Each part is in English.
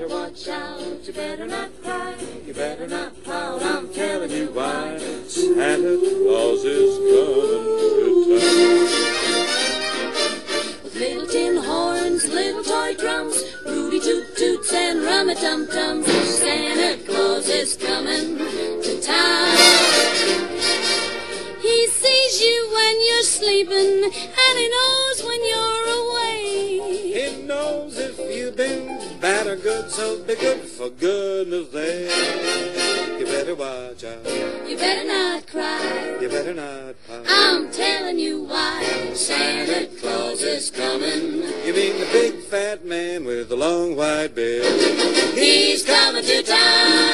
better watch out, you better not cry, you better not pout, I'm telling you why. Santa Claus is coming to town. With little tin horns, little toy drums, Rudy toot toots and rummy tum tums, Santa Claus is coming to town. He sees you when you're sleeping, and he knows when you're away. He knows if you've been bad or good, so be good for goodness sake. You better watch out. You better not cry. You better not pout. I'm telling you why. Santa Claus is coming. You mean the big fat man with the long white beard? He's coming to town.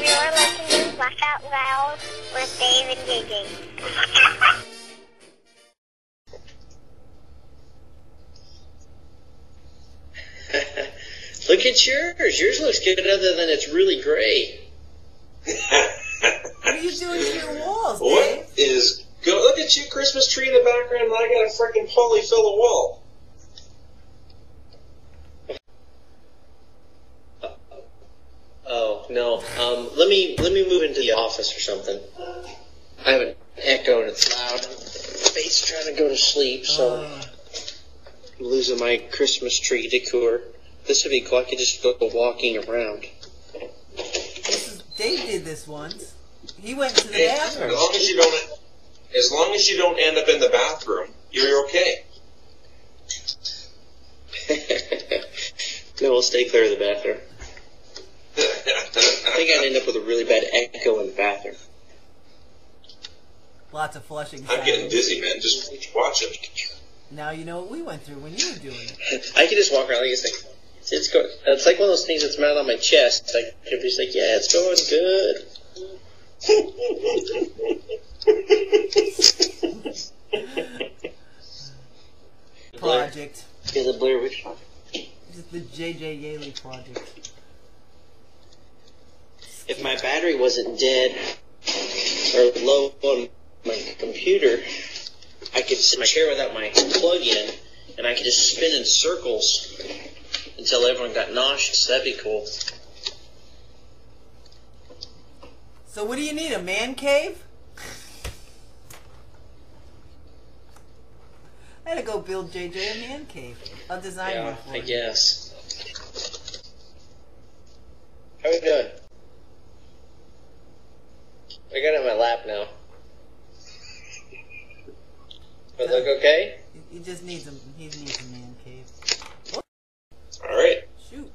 You're listening to Laugh Out Loud with Dave and Gigi. Look at yours. Yours looks good other than it's really gray. What are you doing to your walls, Dave? What is good? Look at you, Christmas tree in the background, and I got a freaking polyfill wall. Oh no. Let me move into the office or something. I have an echo and it's loud. Faith's trying to go to sleep, so I'm losing my Christmas tree decor. This would be cool. I could just go walking around. Dave did this once. He went to the bathroom. As long as you don't end up in the bathroom, you're okay. No, we'll stay clear of the bathroom. I think I'd end up with a really bad echo in the bathroom. Lots of flushing sounds. I'm getting dizzy, man. Just watching. Now you know what we went through when you were doing it. I could just walk around like this thing. It's like one of those things that's mounted on my chest. I could be just like, yeah, it's going good. Project. Yeah, the Blair Witch. This is the J.J. Yeley project. If my battery wasn't dead or low on my computer, I could sit in my chair without my plug-in, and I could just spin in circles until everyone got nauseous. That'd be cool. So what do you need, a man cave? I had to go build JJ a man cave. I'll design one for I you. guess. How are we doing? I got it on my lap now. But look okay? He just needs a man cave. All right. Shoot.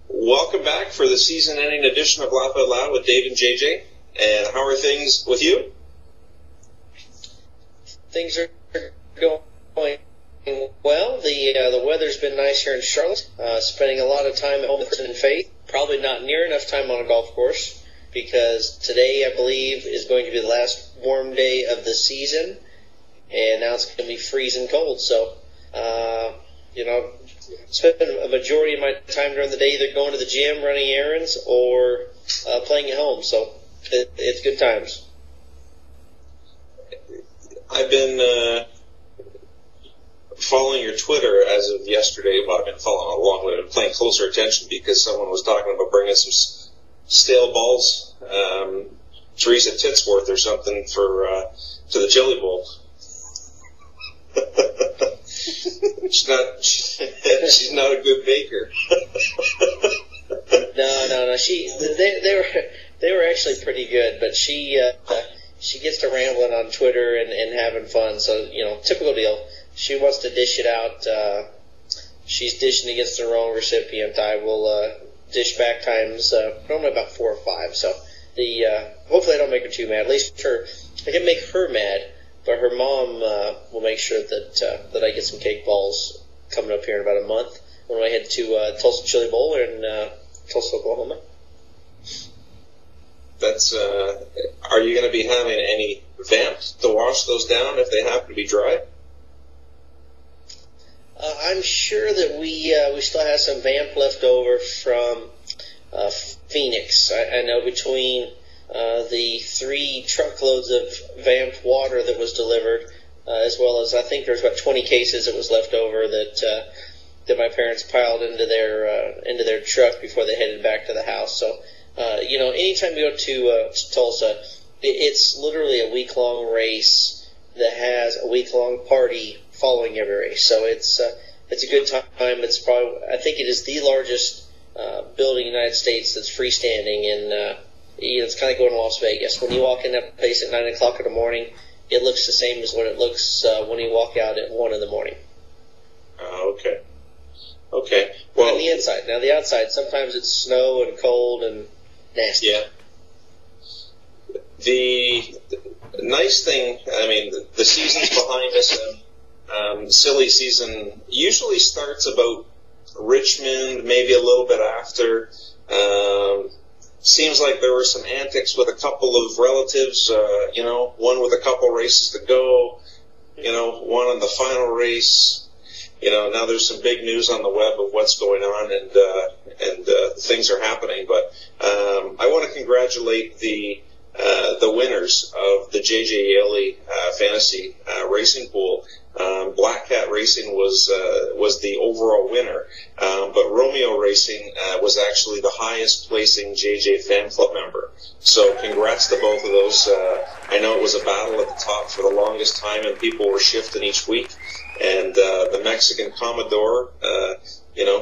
Welcome back for the season-ending edition of Laugh Out Loud with Dave and JJ. And how are things with you? Things are going well. The weather's been nice here in Charlotte. Spending a lot of time at home with Kristen and Faith. Probably not near enough time on a golf course because today, I believe, is going to be the last warm day of the season, and now it's going to be freezing cold. So, spending a majority of my time during the day either going to the gym, running errands, or playing at home. So it's good times. I've been following your Twitter as of yesterday. Well, I've been following along, but I've been paying closer attention because someone was talking about bringing some stale balls, Teresa Titsworth or something, to the Jelly Bowl. She's not a good baker. No. They were actually pretty good, but she gets to rambling on Twitter and having fun. So typical deal. She wants to dish it out. She's dishing against the wrong recipient. I will dish back times normally about 4 or 5. So hopefully I don't make her too mad. At least I can make her mad. But her mom will make sure that I get some cake balls coming up here in about a month when I head to Tulsa Chili Bowl in Tulsa, Oklahoma. That's. Are you going to be having any vamps to wash those down if they happen to be dry? I'm sure that we still have some vamp left over from Phoenix. I know between the 3 truckloads of vamped water that was delivered, as well as I think there's about 20 cases that was left over that that my parents piled into their truck before they headed back to the house. So, anytime we go to Tulsa, it's literally a week-long race that has a week-long party following every race. So it's a good time. It's probably, I think it is the largest building in the United States that's freestanding, and it's kind of going to Las Vegas. When you walk in that place at 9 o'clock in the morning, it looks the same as what it looks when you walk out at 1 in the morning. Okay. Okay. Well, on the inside. Now, the outside, sometimes it's snow and cold and nasty. Yeah. The nice thing, I mean, the season's behind us, and silly season usually starts about Richmond, maybe a little bit after. Seems like there were some antics with a couple of relatives, one with a couple races to go, one on the final race. Now there's some big news on the web of what's going on, and things are happening. But I want to congratulate the winners of the J.J. Yeley Fantasy Racing Pool. Black Cat Racing was the overall winner, but Romeo Racing was actually the highest placing JJ Fan Club member. So congrats to both of those. I know it was a battle at the top for the longest time, and people were shifting each week. And the Mexican Commodore,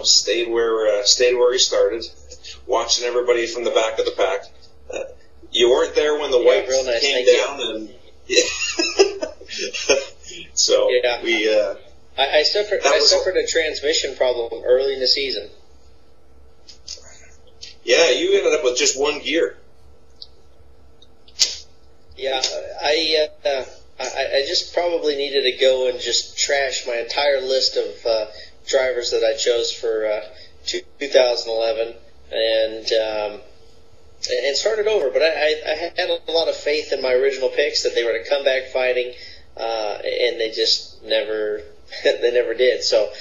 stayed where he started, watching everybody from the back of the pack. You weren't there when the white real nice. came Thank down, and so yeah. we. I suffered a transmission problem early in the season. Yeah, you ended up with just one gear. Yeah, I just probably needed to go and just trash my entire list of drivers that I chose for 2011 and started over. But I had a lot of faith in my original picks that they were to come back fighting, and they just never did. So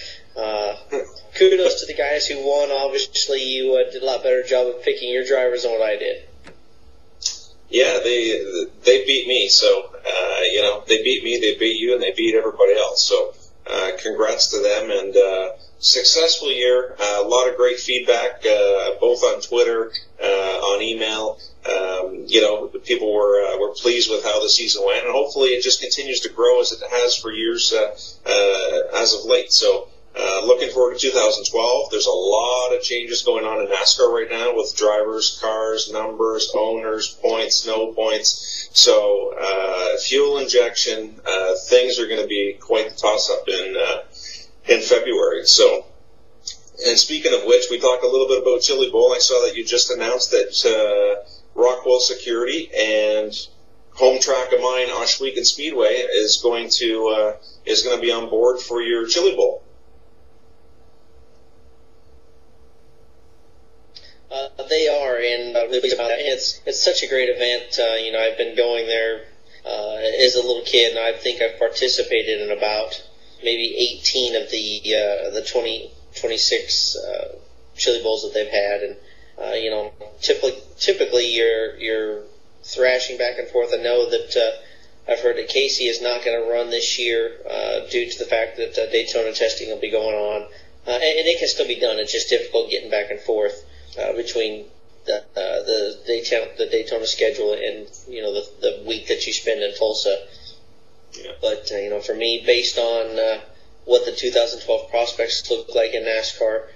kudos to the guys who won. Obviously, you did a lot better job of picking your drivers than what I did. Yeah, they beat me. So they beat me, they beat you, and they beat everybody else. So congrats to them, and successful year. A lot of great feedback, both on Twitter, on email. People were pleased with how the season went, and hopefully it just continues to grow as it has for years as of late. So looking forward to 2012. There's a lot of changes going on in NASCAR right now with drivers, cars, numbers, owners, points, no points. So fuel injection, things are going to be quite the toss-up in February. So, and speaking of which, we talked a little bit about Chili Bowl. I saw that you just announced that Rockwell Security and home track of mine, Ohsweken Speedway, is going to be on board for your Chili Bowl. They are, and really pleased about that. It's such a great event. I've been going there as a little kid, and I think I've participated in about maybe 18 of the 26 Chili Bowls that they've had, and typically you're thrashing back and forth. I know that I've heard that Casey is not going to run this year due to the fact that Daytona testing will be going on, and it can still be done. It's just difficult getting back and forth between the Daytona schedule and the week that you spend in Tulsa. Yeah. But for me, based on what the 2012 prospects look like in NASCAR,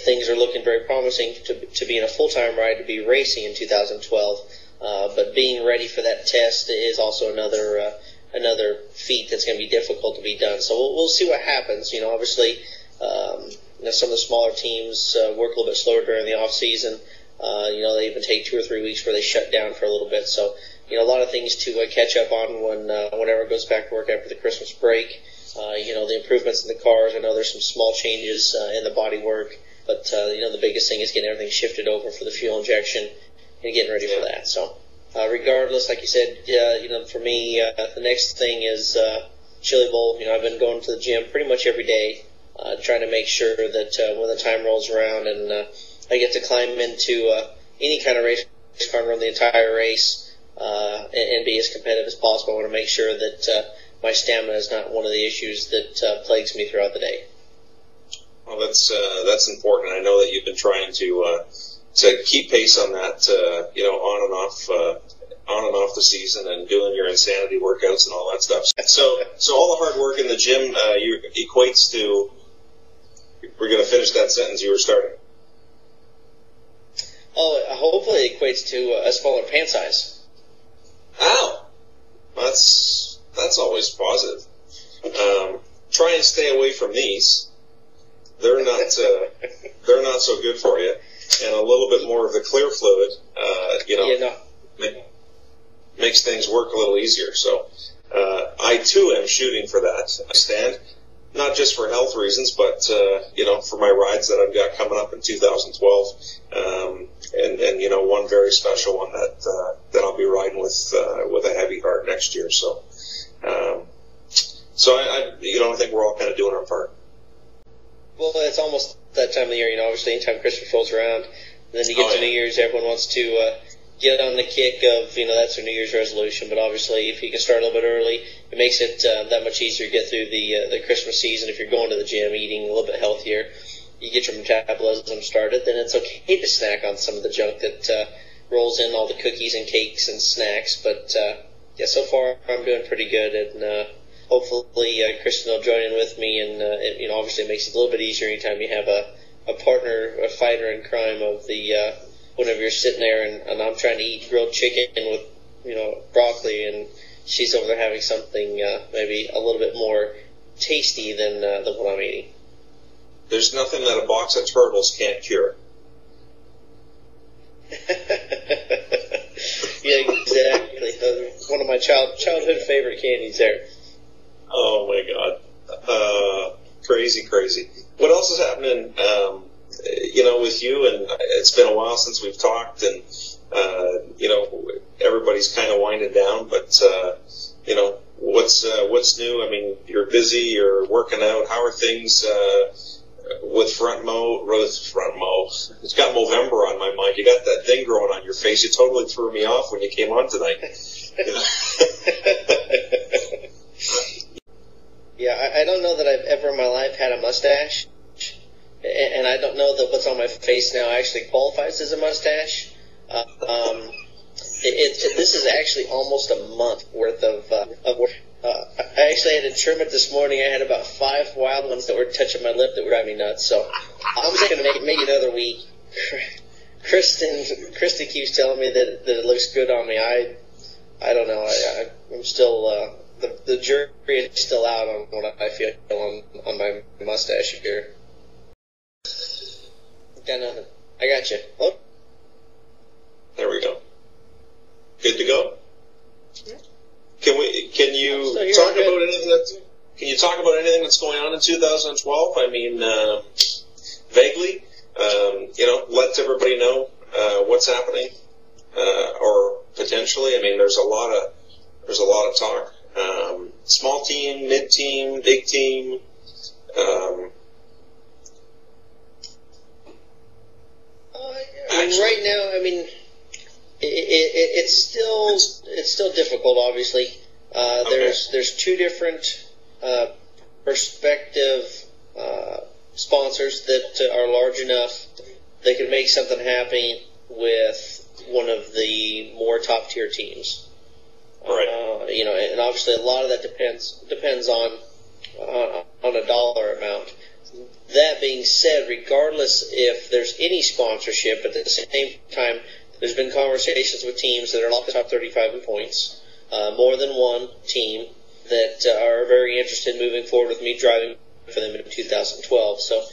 things are looking very promising to be in a full-time ride, to be racing in 2012. But being ready for that test is also another feat that's going to be difficult to be done. So we'll see what happens. Obviously, some of the smaller teams work a little bit slower during the off season. They even take 2 or 3 weeks where they shut down for a little bit. So a lot of things to catch up on whenever it goes back to work after the Christmas break. The improvements in the cars. I know there's some small changes in the body work, but the biggest thing is getting everything shifted over for the fuel injection and getting ready for that. So regardless, like you said, for me, the next thing is Chili Bowl. I've been going to the gym pretty much every day, trying to make sure that when the time rolls around and I get to climb into any kind of race car and run the entire race and be as competitive as possible, I want to make sure that my stamina is not one of the issues that plagues me throughout the day. Well, that's important. I know that you've been trying to keep pace on that, on and off the season, and doing your insanity workouts and all that stuff. So all the hard work in the gym equates to. We're going to finish that sentence you were starting. Oh, hopefully it equates to a smaller pant size. Oh, that's always positive. Try and stay away from these. They're not so good for you. And a little bit more of the clear fluid, makes things work a little easier. So I too am shooting for that. I stand, not just for health reasons, but for my rides that I've got coming up in 2012, and one very special one that I'll be riding with a heavy heart next year. So I think we're all kind of doing our part. Well, it's almost that time of the year, obviously anytime Christmas rolls around, and then you get to New Year's, everyone wants to get on the kick of, that's their New Year's resolution. But obviously, if you can start a little bit early, it makes it that much easier to get through the Christmas season. If you're going to the gym, eating a little bit healthier, you get your metabolism started, then it's okay to snack on some of the junk that rolls in, all the cookies and cakes and snacks. But, so far I'm doing pretty good, and hopefully Kristen will join in with me, and obviously it makes it a little bit easier anytime you have a partner, a fighter in crime of the whenever you're sitting there and I'm trying to eat grilled chicken with broccoli, and she's over there having something maybe a little bit more tasty than what I'm eating. There's nothing that a box of turtles can't cure. Yeah, exactly. One of my childhood favorite candies there. Oh my God. Crazy. What else is happening, with you? And it's been a while since we've talked, and, everybody's kind of winding down, but, what's new? I mean, you're busy, you're working out. How are things, with front mow? It's got Movember on my mind. You got that thing growing on your face. You totally threw me off when you came on tonight. Yeah, I don't know that I've ever in my life had a mustache, and I don't know that what's on my face now actually qualifies as a mustache. This is actually almost a month worth of work. I actually had to trim it this morning. I had about 5 wild ones that were touching my lip that were driving me nuts. So I'm just going to make it maybe another week. Kristen keeps telling me that it looks good on me. I don't know. I'm still the jury is still out on what I feel on my mustache here. Got nothing. I got you. Oh. There we go. Good to go? Yeah. Can you talk about anything that's going on in 2012? I mean, vaguely, let everybody know what's happening, or potentially. I mean, there's a lot of talk. Small team, mid team, big team. Right now, I mean, it's still difficult. Obviously, there's 2 different prospective sponsors that are large enough they can make something happen with one of the more top tier teams. Right. And obviously a lot of that depends on a dollar amount. That being said, regardless if there's any sponsorship, at the same time, there's been conversations with teams that are not the top 35 in points, more than one team that are very interested in moving forward with me driving for them in 2012. So,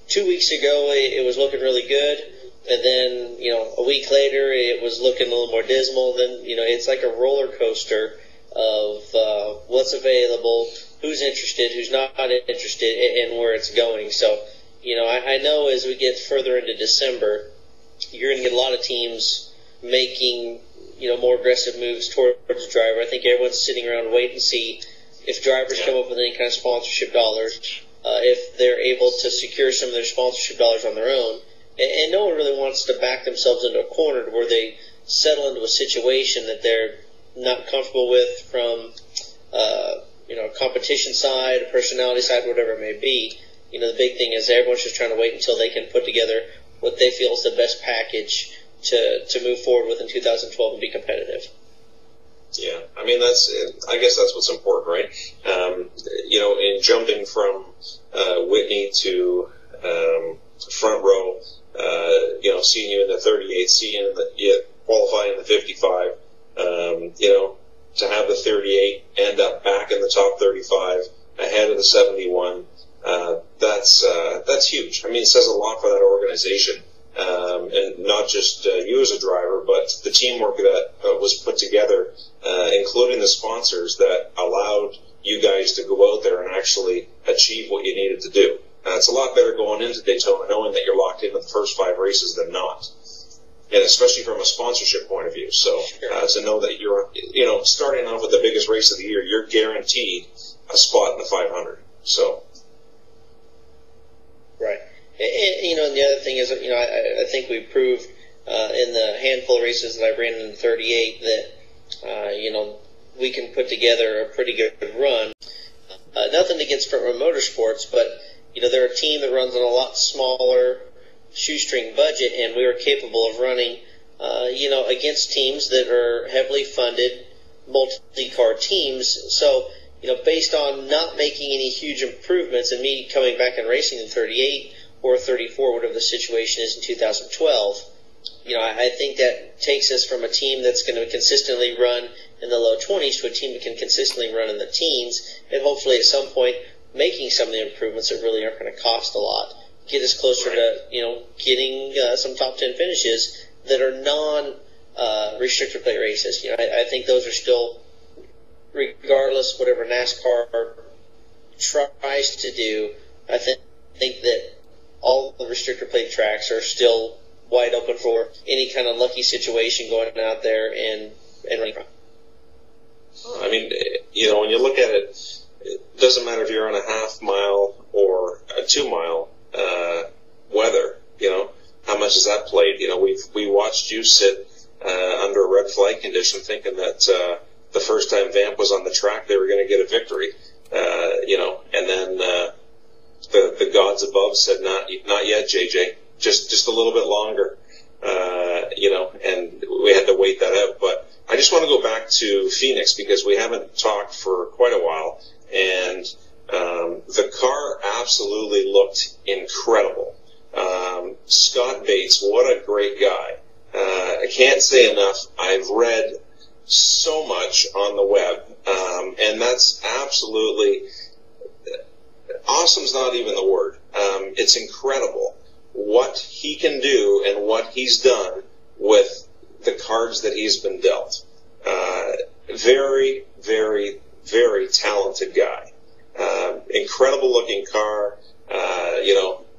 2 weeks ago it was looking really good, and then, a week later it was looking a little more dismal. Then, it's like a roller coaster of what's available, who's interested, who's not interested, and where it's going. So, I know as we get further into December, you're going to get a lot of teams making, more aggressive moves towards the driver. I think everyone's sitting around waiting to see if drivers come up with any kind of sponsorship dollars, if they're able to secure some of their sponsorship dollars on their own. And no one really wants to back themselves into a corner to where they settle into a situation that they're not comfortable with from, a competition side, a personality side, whatever it may be. the big thing is everyone's just trying to wait until they can put together what they feel is the best package to move forward with in 2012 and be competitive. Yeah, I mean, I guess that's what's important, right? In jumping from Whitney to front row, seeing you in the 38, seeing you qualify in the 55, to have the 38 end up back in the top 35 ahead of the 71, that's huge. I mean, it says a lot for that organization. And not just you as a driver, but the teamwork that was put together, including the sponsors that allowed you guys to go out there and actually achieve what you needed to do. It's a lot better going into Daytona knowing that you're locked into the first 5 races than not. And especially from a sponsorship point of view. So to know that you're, starting off with the biggest race of the year, you're guaranteed a spot in the 500. So. Right. And the other thing is, I think we proved in the handful of races that I ran in the 38 that, we can put together a pretty good run. Nothing against Front Row Motorsports, but, they're a team that runs on a lot smaller shoestring budget, and we were capable of running, against teams that are heavily funded multi-car teams. So, based on not making any huge improvements and me coming back and racing in 38 or 34, whatever the situation is in 2012, I think that takes us from a team that's going to consistently run in the low 20s to a team that can consistently run in the teens, and hopefully at some point making some of the improvements that really aren't going to cost a lot, get us closer to, getting some top 10 finishes that are non-restrictor plate races. I think those are still, regardless whatever NASCAR tries to do, I think that all the restrictor plate tracks are still wide open for any kind of lucky situation going out there and running. I mean, when you look at it, it doesn't matter if you're on a half mile or a 2 mile weather. How much has that played? We watched you sit under a red flag condition, thinking that the first time Vamp was on the track, they were going to get a victory. And then the gods above said, not yet, JJ, just a little bit longer. And we had to wait that out. But I just want to go back to Phoenix because we haven't talked for quite a while, and the car absolutely looked incredible. Scott Bates, what a great guy. I can't say enough. I've read so much on the web, and that's absolutely awesome's not even the word. It's incredible what he can do and what he's done with the cards that he's been dealt. Very, very, very talented guy. Incredible looking car.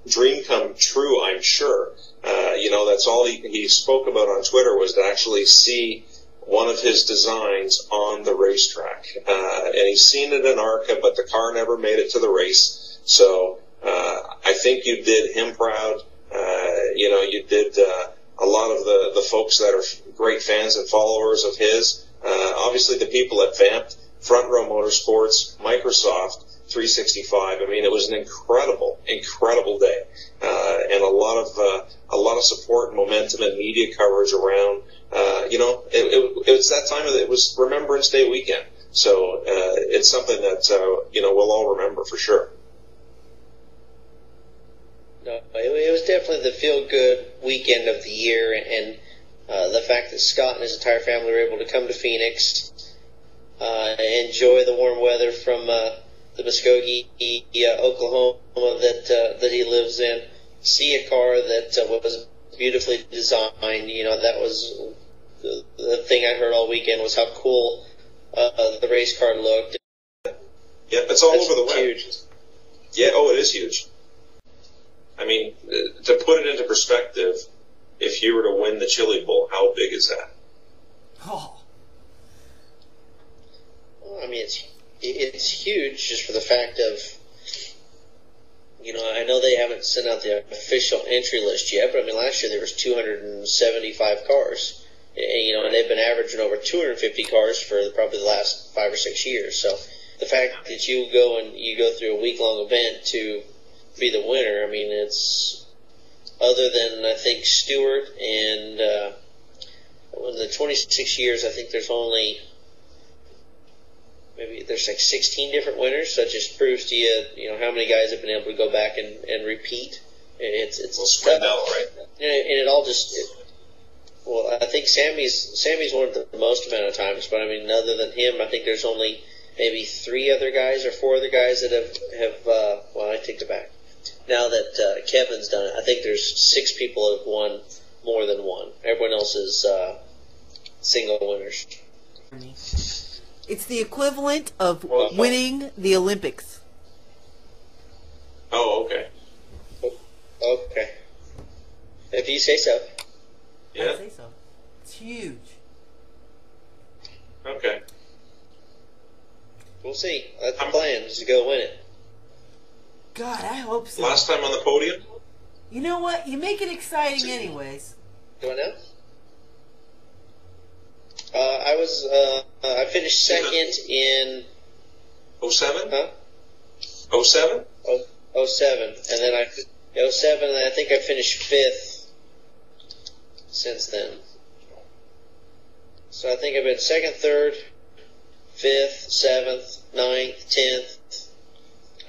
Dream come true, I'm sure. That's all he spoke about on Twitter was to actually see one of his designs on the racetrack. And he's seen it in ARCA, but the car never made it to the race. So I think you did him proud. You did a lot of the folks that are great fans and followers of his. Obviously, the people at Vamp, Front Row Motorsports, Microsoft 365. I mean, it was an incredible day, and a lot of support and momentum and media coverage around. It was that time it was Remembrance Day weekend, so it's something that we'll all remember for sure. No, it was definitely the feel-good weekend of the year, and the fact that Scott and his entire family were able to come to Phoenix, enjoy the warm weather from the Muskogee, Oklahoma that he lives in, see a car that was beautifully designed. That was the thing I heard all weekend was how cool the race car looked. Yeah, it's all over the web. Huge. Yeah, it is huge. I mean, to put it into perspective, if you were to win the Chili Bowl, how big is that? Oh. Well, I mean, it's huge just for the fact of, I know they haven't sent out the official entry list yet, but I mean, last year there was 275 cars, and they've been averaging over 250 cars for probably the last 5 or 6 years. So the fact that you go through a week-long event to be the winner. I mean, it's other than I think Stewart and in the 26 years, I think there's only maybe there's like 16 different winners. So it just proves to you, how many guys have been able to go back and repeat. It's spread out, right? And it all just. Well, I think Sammy's won the most amount of times, but I mean, other than him, I think there's only maybe 3 other guys or 4 other guys that have well, I take it back. Now that Kevin's done it, I think there's 6 people have won more than one. Everyone else is single winners. It's the equivalent of winning the Olympics. Oh, okay. Okay. If you say so. Yeah. I say so. It's huge. Okay. We'll see. That's the plan, is to go win it. God, I hope so. Last time on the podium? You know what? You make it exciting anyways. Do I know? I finished second in... 07? Huh? 07? 07. And then 07, and I think I finished 5th since then. So I think I've been 2nd, 3rd, 5th, 7th, 9th, 10th.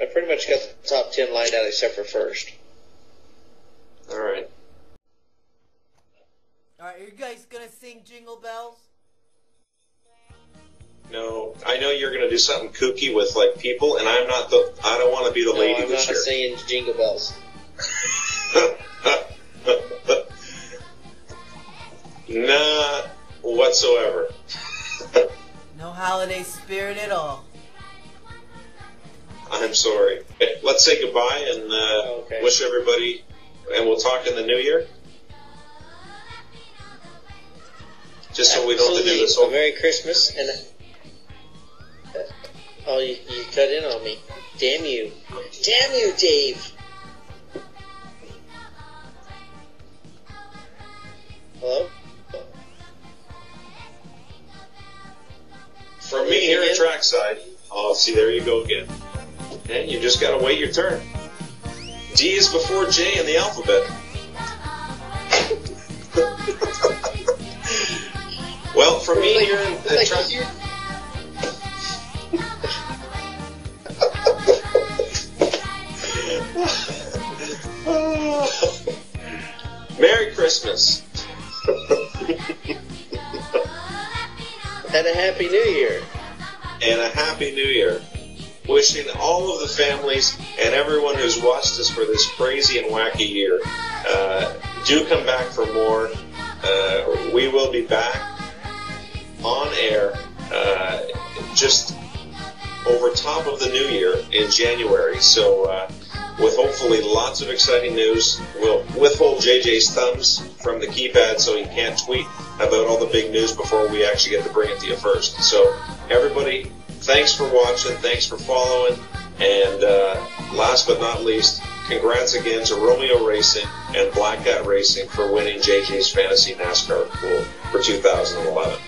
I pretty much got the top 10 lined out except for 1st. All right. Alright, are you guys gonna sing Jingle Bells? No, I know you're going to do something kooky with like people, and I don't want to be the lady this year. I'm not singing Jingle Bells. Nah, whatsoever. No holiday spirit at all. I'm sorry. Let's say goodbye and wish everybody, and we'll talk in the new year. Just so we don't have to do this whole Merry Christmas and you cut in on me. Damn you, Dave. Hello. From me here at Trackside. Oh, see, there you go again. And you just got to wait your turn. D is before J in the alphabet. Well, for me here at Trackside. Merry Christmas. And a Happy New Year. And a Happy New Year. Wishing all of the families and everyone who's watched us for this crazy and wacky year, do come back for more. We will be back on air just over top of the new year in January. So with hopefully lots of exciting news. We'll withhold JJ's thumbs from the keypad so he can't tweet about all the big news before we actually get to bring it to you first. So everybody, thanks for watching, thanks for following, and last but not least, congrats again to Romeo Racing and Black Cat Racing for winning JJ's Fantasy NASCAR Pool for 2011.